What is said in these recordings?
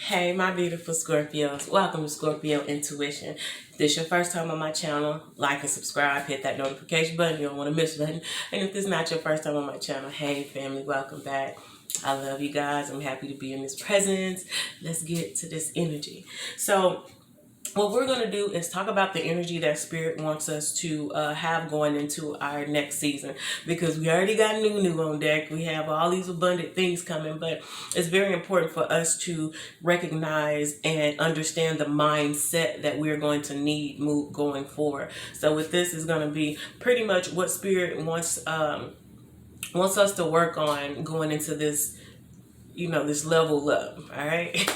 Hey, my beautiful Scorpios. Welcome to Scorpio Intuition. If this is your first time on my channel, like and subscribe. Hit that notification button. You don't want to miss nothing. And if this is not your first time on my channel, hey, family, welcome back. I love you guys. I'm happy to be in this presence. Let's get to this energy. So, what we're going to do is talk about the energy that Spirit wants us to have going into our next season, because we already got new on deck. We have all these abundant things coming, but it's very important for us to recognize and understand the mindset that we're going to need move going forward. So with this is going to be pretty much what Spirit wants us to work on going into this, this level up. All right.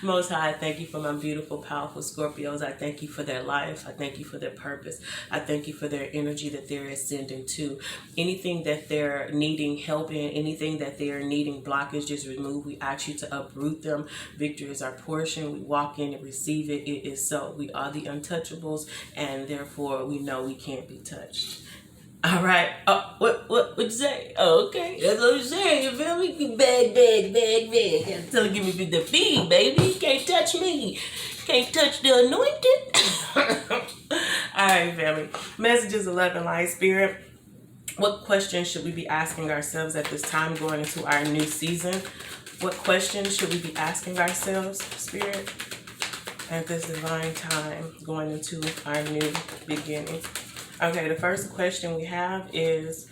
Most High, I thank you for my beautiful, powerful Scorpios. I thank you for their life. I thank you for their purpose. I thank you for their energy that they're ascending to. Anything that they're needing help in, anything that they're needing blockage, just remove. We ask you to uproot them. Victory is our portion. We walk in and receive it. It is so. We are the untouchables, and therefore we know we can't be touched. All right. Oh, what you say? Oh, okay. That's what I'm saying. You feel me? Bag. Until you give me the feed, baby. You can't touch me. Can't touch the anointed. All right, family. Messages 11, Light Spirit. What questions should we be asking ourselves at this time going into our new season? What questions should we be asking ourselves, Spirit, at this divine time going into our new beginning? Okay, the first question we have is,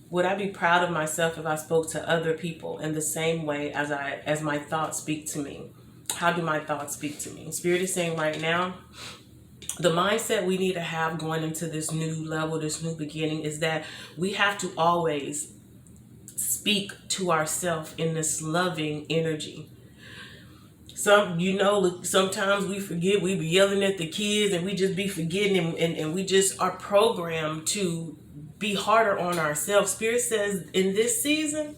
would I be proud of myself if I spoke to other people in the same way as my thoughts speak to me? How do my thoughts speak to me? Spirit is saying right now, the mindset we need to have going into this new level, this new beginning, is that we have to always speak to ourselves in this loving energy. Sometimes we forget. We be yelling at the kids and we just be forgetting, and we just are programmed to be harder on ourselves. Spirit says in this season,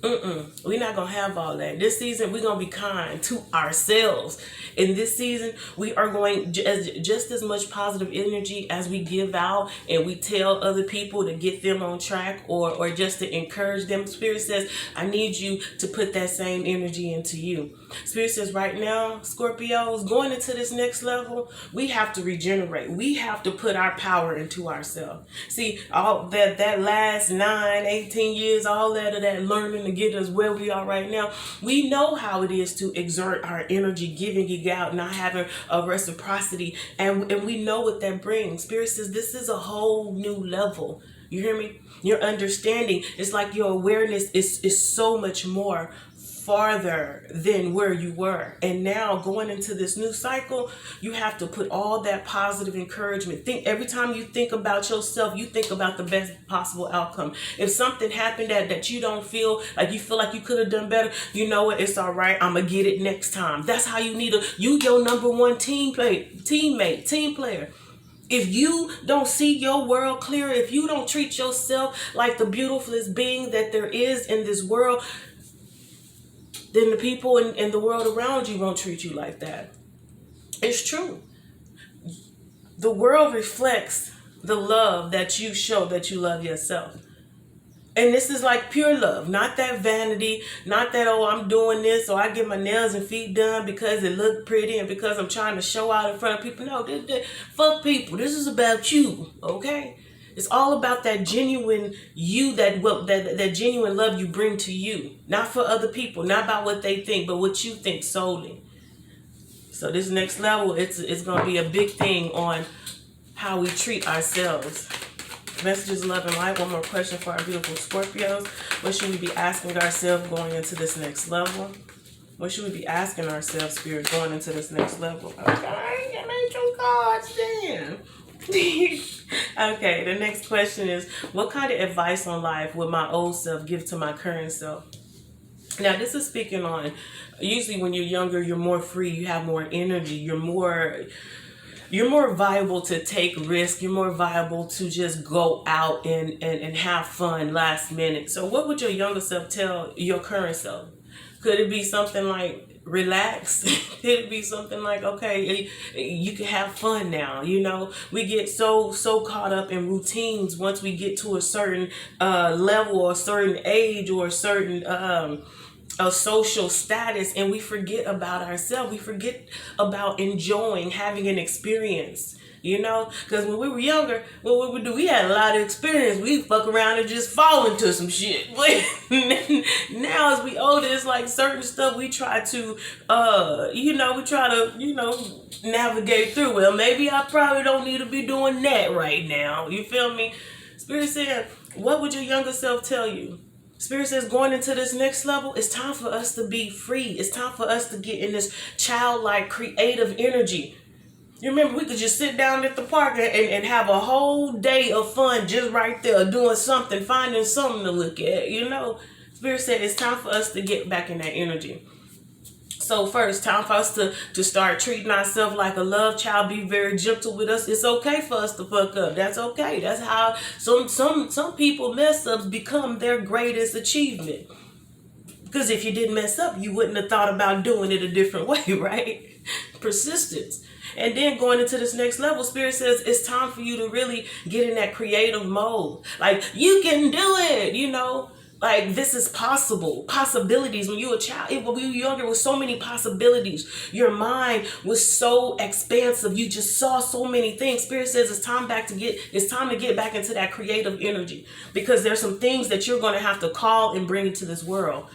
we're not going to have all that. This season, we're going to be kind to ourselves. In this season, we are going just as much positive energy as we give out and we tell other people to get them on track or just to encourage them. Spirit says, I need you to put that same energy into you. Spirit says right now, Scorpios, going into this next level, we have to regenerate. We have to put our power into ourselves. See, all that last 18 years, all that of that learning to get us where we are right now, we know how it is to exert our energy, giving it out, not having a reciprocity, and we know what that brings. Spirit says this is a whole new level. You hear me? Your understanding, it's like your awareness is so much more farther than where you were. And now going into this new cycle, you have to put all that positive encouragement. Every time you think about yourself, you think about the best possible outcome. If something happened that you don't feel like you could have done better, you know what? It's all right. I'm gonna get it next time. That's how you need your number one team player. If you don't see your world clear, if you don't treat yourself like the beautifulest being that there is in this world, then the people in the world around you won't treat you like that. It's true. The world reflects the love that you show, that you love yourself. And this is like pure love, not that vanity, not that, oh, I'm doing this, or I get my nails and feet done because it look pretty and because I'm trying to show out in front of people. No, fuck people. This is about you, okay? It's all about that genuine you, that genuine love you bring to you. Not for other people, not about what they think, but what you think solely. So this next level, it's going to be a big thing on how we treat ourselves. Messages, love, and light. One more question for our beautiful Scorpios. What should we be asking ourselves going into this next level? What should we be asking ourselves, Spirit, going into this next level? Okay, get me some cards then. Okay, the next question is, what kind of advice on life would my old self give to my current self? Now, this is speaking on, usually when you're younger, you're more free, you have more energy, you're more viable to take risk, you're more viable to just go out and have fun last minute. So what would your younger self tell your current self? Could it be something like, relax? Could it be something like, okay, you can have fun now? We get so caught up in routines once we get to a certain level or a certain age or a certain a social status, and we forget about ourselves. We forget about enjoying having an experience. You know, because when we were younger, what we would do, we had a lot of experience. We fuck around and just fall into some shit. But now as we older, it's like certain stuff we try to, navigate through. Well, maybe I probably don't need to be doing that right now. You feel me? Spirit said, what would your younger self tell you? Spirit says, going into this next level, it's time for us to be free. It's time for us to get in this childlike, creative energy. You remember, we could just sit down at the park and have a whole day of fun just right there, doing something, finding something to look at, you know. Spirit said it's time for us to get back in that energy. So first, time for us to start treating ourselves like a love child, be very gentle with us. It's okay for us to fuck up. That's okay. That's how some people mess ups become their greatest achievement. Because if you didn't mess up, you wouldn't have thought about doing it a different way, right? Persistence. And then going into this next level, Spirit says it's time for you to really get in that creative mode. Like, you can do it, you know. Like, this is possible. Possibilities. When you were a child, when we were younger, with so many possibilities. Your mind was so expansive. You just saw so many things. Spirit says it's time to get back into that creative energy. Because there's some things that you're going to have to call and bring into this world.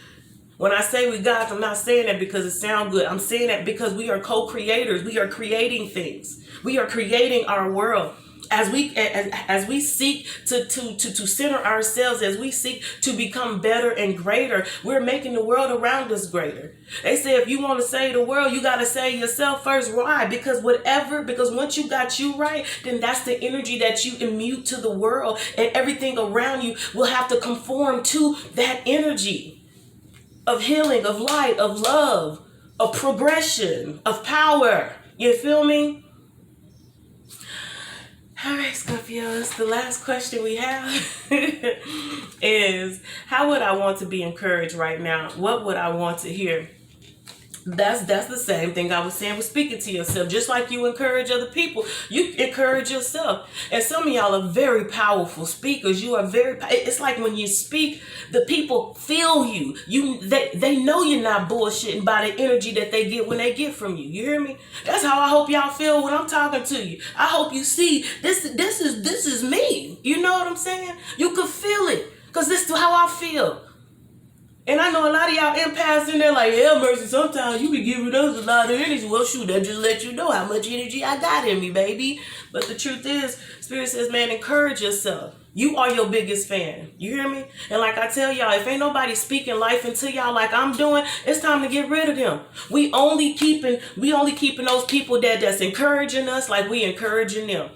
When I say we God, I'm not saying that because it sounds good. I'm saying that because we are co-creators. We are creating things. We are creating our world. As we seek to center ourselves, as we seek to become better and greater, we're making the world around us greater. They say if you want to save the world, you got to save yourself first. Why? Because once you got you right, then that's the energy that you immute to the world, and everything around you will have to conform to that energy of healing, of light, of love, of progression, of power. You feel me? All right, Scorpios, the last question we have is, how would I want to be encouraged right now? What would I want to hear? That's the same thing I was saying with speaking to yourself. Just like you encourage other people, you encourage yourself. And some of y'all are very powerful speakers. You are it's like when you speak, the people feel you. They know you're not bullshitting by the energy that they get when they get from you. You hear me? That's how I hope y'all feel when I'm talking to you. I hope you see this is me. You know what I'm saying? You can feel it, because this is how I feel. And I know a lot of y'all empaths in there like, yeah, Mercy, sometimes you be giving us a lot of energy. Well, shoot, that just let you know how much energy I got in me, baby. But the truth is, Spirit says, man, encourage yourself. You are your biggest fan. You hear me? And like I tell y'all, if ain't nobody speaking life into y'all like I'm doing, it's time to get rid of them. We only keeping those people that's encouraging us like we encouraging them.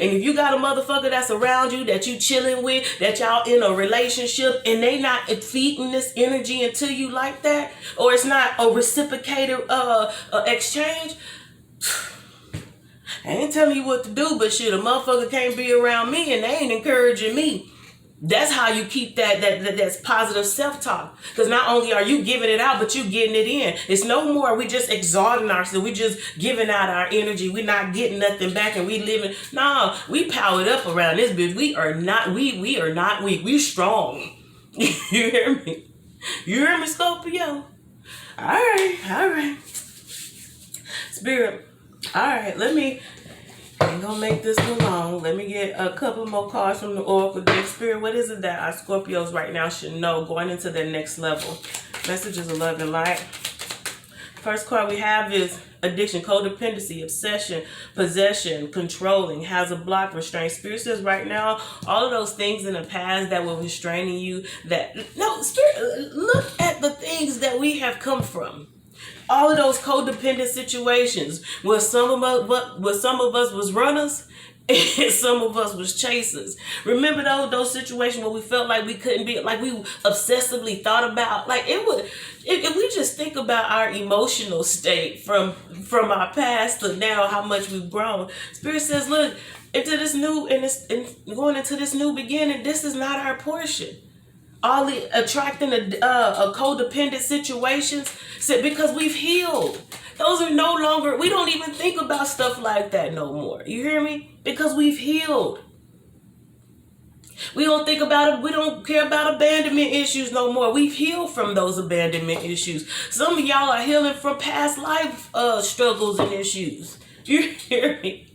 And if you got a motherfucker that's around you, that you chilling with, that y'all in a relationship, and they not feeding this energy into you like that, or it's not a reciprocated exchange, I ain't telling you what to do, but shit, a motherfucker can't be around me and they ain't encouraging me. That's how you keep that's positive self-talk. Because not only are you giving it out, but you getting it in. It's no more we just exalting ourselves. We just giving out our energy. We're not getting nothing back, and we living. No, we powered up around this bitch. We are not weak. We strong. You hear me? You hear me, Scorpio? All right. Spirit. All right, I'm gonna make this go long. Let me get a couple more cards from the Oracle deck. Spirit, what is it that our Scorpios right now should know going into their next level? Messages of love and light. First card we have is addiction, codependency, obsession, possession, controlling, has a block, restraint. Spirit says right now, all of those things in the past that were restraining you, Spirit, look at the things that we have come from. All of those codependent situations where some of us was runners and some of us was chasers. Remember those situations where we felt like we couldn't be, like we obsessively thought about, like if we just think about our emotional state from our past to now, how much we've grown. Spirit says, look, going into this new beginning, this is not our portion. All the attracting a codependent situations, because we've healed. Those are no longer, we don't even think about stuff like that no more. You hear me? Because we've healed. We don't think about it. We don't care about abandonment issues no more. We've healed from those abandonment issues. Some of y'all are healing from past life struggles and issues. You hear me?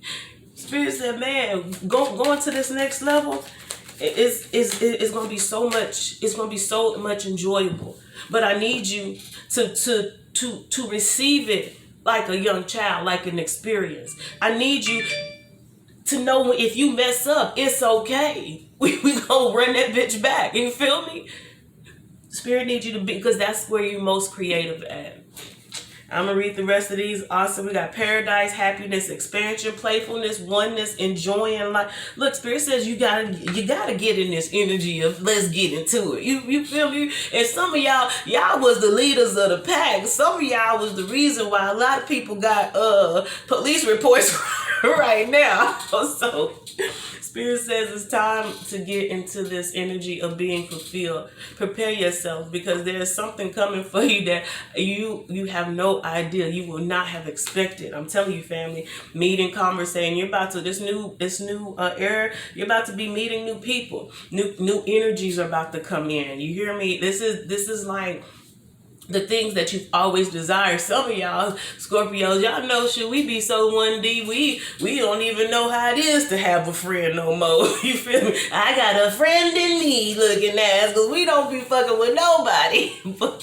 Spirit said, man, going to this next level, it's gonna be so much. It's gonna be so much enjoyable. But I need you to receive it like a young child, like an experience. I need you to know if you mess up, it's okay. We gonna run that bitch back. You feel me? Spirit needs you to be, because that's where you're most creative at. I'm gonna read the rest of these. Awesome. We got paradise, happiness, expansion, playfulness, oneness, enjoying life. Look, Spirit says you gotta get in this energy of let's get into it. You feel me? And some of y'all was the leaders of the pack. Some of y'all was the reason why a lot of people got police reports right now. So Spirit says it's time to get into this energy of being fulfilled. Prepare yourself, because there's something coming for you that you have no idea. You will not have expected. I'm telling you, family. Meeting, conversating. You're about to this new era. You're about to be meeting new people. New energies are about to come in. You hear me? This is like the things that you've always desired. Some of y'all Scorpios, y'all know, should we be so 1D, we don't even know how it is to have a friend no more. You feel me? I got a friend in me looking ass, because we don't be fucking with nobody. But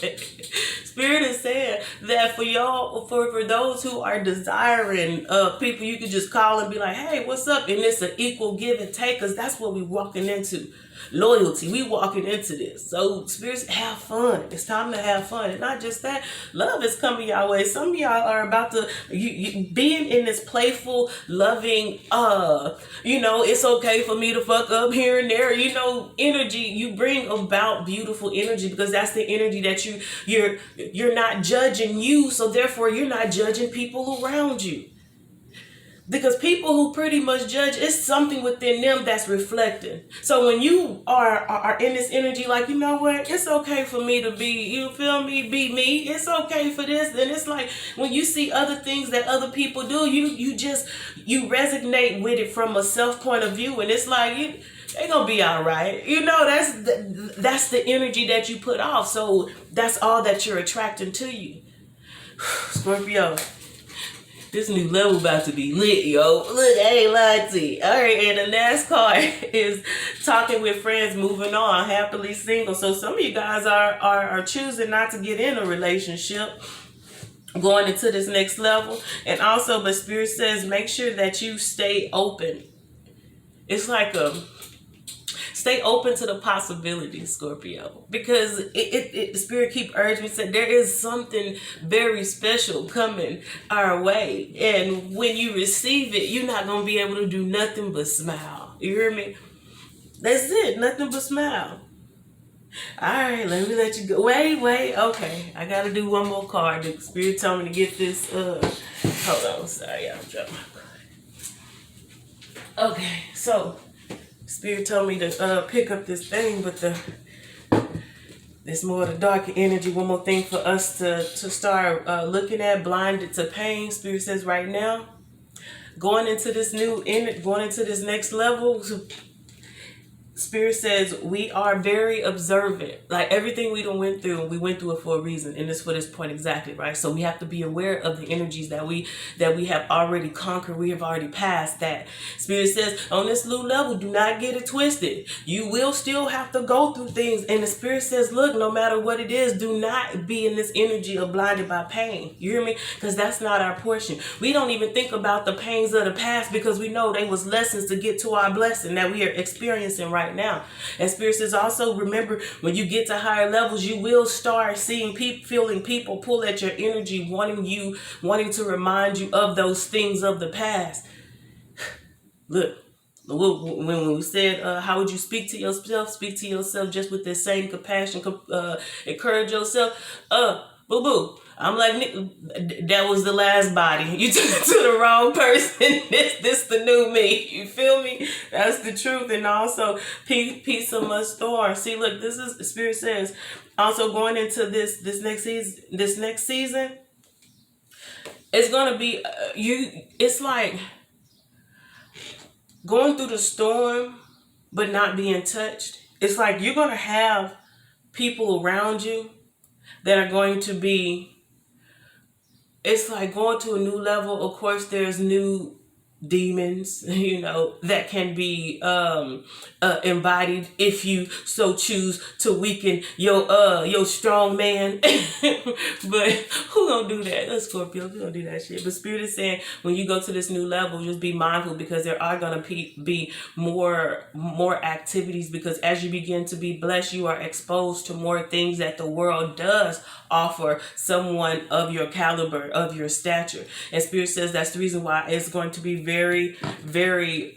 Spirit is saying that for y'all, for those who are desiring people you can just call and be like, hey, what's up? And it's an equal give and take, because that's what we walking into. Loyalty. We walking into this. So spirits, have fun. It's time to have fun. And not just that, love is coming y'all way. Some of y'all are about to you being in this playful, loving, it's okay for me to fuck up here and there, energy. You bring about beautiful energy, because that's the energy that you're not judging you, so therefore you're not judging people around you. Because people who pretty much judge, it's something within them that's reflecting. So when you are in this energy, like, you know what, it's okay for me to be, you feel me, be me. It's okay for this. And it's like when you see other things that other people do, you resonate with it from a self point of view. And it's like, they gonna be all right. That's the energy that you put off. So that's all that you're attracting to you. Scorpio. This new level about to be lit, yo. Look, I ain't lying to you. All right, and the next card is talking with friends, moving on, happily single. So some of you guys are choosing not to get in a relationship, going into this next level. And also, but Spirit says, make sure that you stay open. It's like stay open to the possibilities, Scorpio, because the Spirit keep urging me, said there is something very special coming our way, and when you receive it, you're not gonna be able to do nothing but smile. You hear me? That's it, nothing but smile. All right, let me let you go. Wait, okay, I gotta do one more card. The Spirit told me to get this. Hold on, sorry, I'm dropping my card. Okay, so Spirit told me to pick up this thing, but there's more of the darker energy. One more thing for us to start looking at, blinded to pain. Spirit says right now, going into this next level, Spirit says we are very observant. Like everything we went through it for a reason, and it's for this point exactly, right? So we have to be aware of the energies that we have already conquered. We have already passed that. Spirit says on this new level, do not get it twisted. You will still have to go through things, and the Spirit says, look, no matter what it is, do not be in this energy of blinded by pain. You hear me? Because that's not our portion. We don't even think about the pains of the past, because we know they was lessons to get to our blessing that we are experiencing right now. And Spirit says also, remember, when you get to higher levels, you will start seeing feeling people pull at your energy, wanting to remind you of those things of the past. Look, when we said, how would you speak to yourself? Speak to yourself just with the same compassion, encourage yourself. Boo-boo. I'm like, that was the last body. You took it to the wrong person. This the new me. You feel me? That's the truth. And also, peace amongst storms. See, look, this is, Spirit says, also going into this next season, it's going to be, it's like going through the storm, but not being touched. It's like you're going to have people around you that are going to be, it's like going to a new level. Of course, there's new demons, that can be embodied if you so choose to weaken your strong man. But who gonna do that? That's Scorpio. Who gonna do that shit? But Spirit is saying when you go to this new level, just be mindful, because there are gonna be more activities, because as you begin to be blessed, you are exposed to more things that the world does offer someone of your caliber, of your stature. And Spirit says that's the reason why it's going to be very, very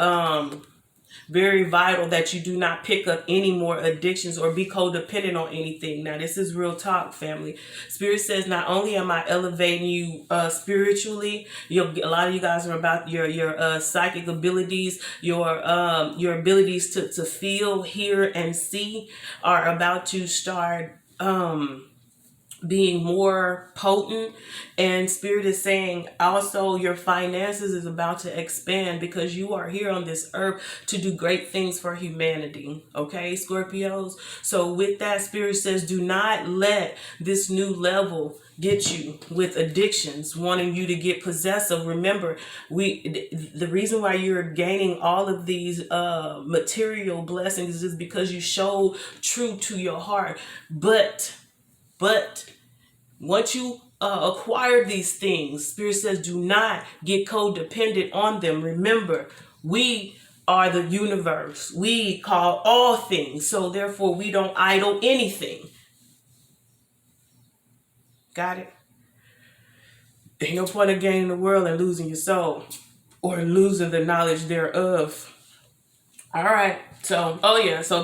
vital that you do not pick up any more addictions or be codependent on anything. Now, this is real talk, family. Spirit says not only am I elevating you spiritually, a lot of you guys are about your psychic abilities, your abilities to feel, hear, and see are about to start being more potent. And Spirit is saying also your finances is about to expand, because you are here on this earth to do great things for humanity. Okay, Scorpios? So with that, Spirit says do not let this new level get you with addictions, wanting you to get possessive. Remember, the reason why you're gaining all of these material blessings is because you showed true to your heart. But once you acquire these things, Spirit says do not get codependent on them. Remember, we are the universe. We call all things. So therefore, we don't idle anything. Got it? Ain't no point of gaining the world and losing your soul, or losing the knowledge thereof. All right. So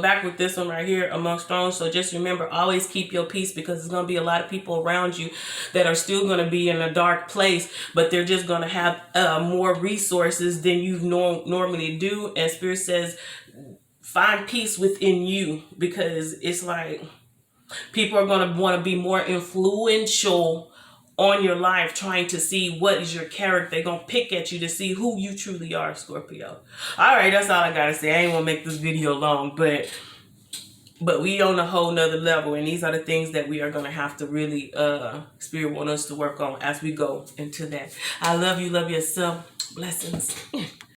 back with this one right here, amongst thrones. So just remember, always keep your peace, because there's going to be a lot of people around you that are still going to be in a dark place, but they're just going to have more resources than you normally do. And Spirit says, find peace within you, because it's like people are going to want to be more influential on your life, trying to see what is your character. They're going to pick at you to see who you truly are, Scorpio. All right, that's all I got to say. I ain't going to make this video long, but we on a whole nother level, and these are the things that we are going to have to really, Spirit want us to work on as we go into that. I love you. Love yourself. Blessings.